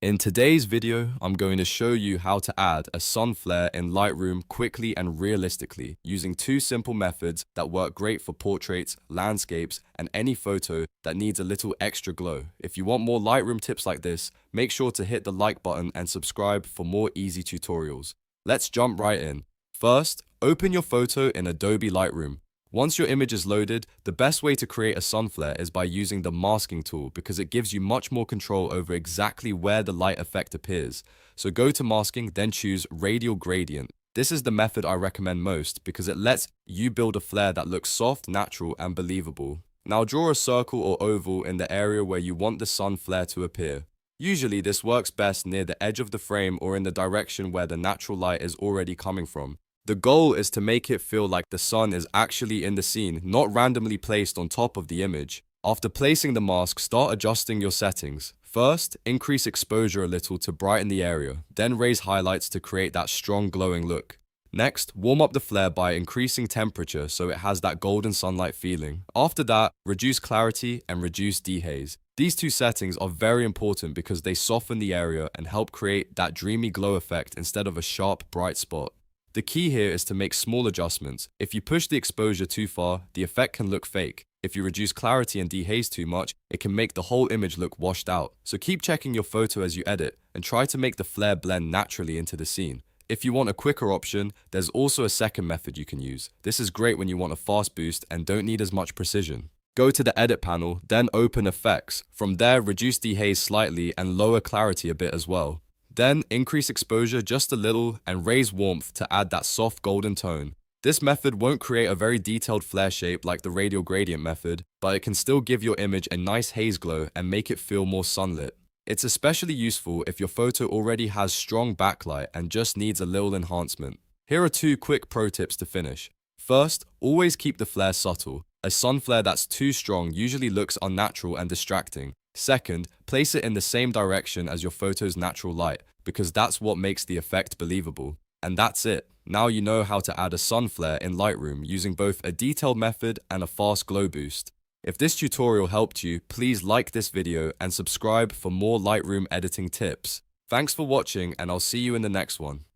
In today's video, I'm going to show you how to add a sun flare in Lightroom quickly and realistically using two simple methods that work great for portraits, landscapes, and any photo that needs a little extra glow. If you want more Lightroom tips like this, make sure to hit the like button and subscribe for more easy tutorials. Let's jump right in. First, open your photo in Adobe Lightroom. Once your image is loaded, the best way to create a sun flare is by using the masking tool because it gives you much more control over exactly where the light effect appears. So go to masking, then choose Radial Gradient. This is the method I recommend most because it lets you build a flare that looks soft, natural, and believable. Now draw a circle or oval in the area where you want the sun flare to appear. Usually this works best near the edge of the frame or in the direction where the natural light is already coming from. The goal is to make it feel like the sun is actually in the scene, not randomly placed on top of the image. After placing the mask, start adjusting your settings. First, increase exposure a little to brighten the area, then raise highlights to create that strong glowing look. Next, warm up the flare by increasing temperature so it has that golden sunlight feeling. After that, reduce clarity and reduce dehaze. These two settings are very important because they soften the area and help create that dreamy glow effect instead of a sharp, bright spot. The key here is to make small adjustments. If you push the exposure too far, the effect can look fake. If you reduce clarity and dehaze too much, it can make the whole image look washed out. So keep checking your photo as you edit and try to make the flare blend naturally into the scene. If you want a quicker option, there's also a second method you can use. This is great when you want a fast boost and don't need as much precision. Go to the edit panel, then open effects. From there, reduce dehaze slightly and lower clarity a bit as well. Then increase exposure just a little and raise warmth to add that soft golden tone. This method won't create a very detailed flare shape like the radial gradient method, but it can still give your image a nice haze glow and make it feel more sunlit. It's especially useful if your photo already has strong backlight and just needs a little enhancement. Here are two quick pro tips to finish. First, always keep the flare subtle. A sun flare that's too strong usually looks unnatural and distracting. Second, place it in the same direction as your photo's natural light, because that's what makes the effect believable. And that's it. Now you know how to add a sun flare in Lightroom using both a detailed method and a fast glow boost. If this tutorial helped you, please like this video and subscribe for more Lightroom editing tips. Thanks for watching and I'll see you in the next one.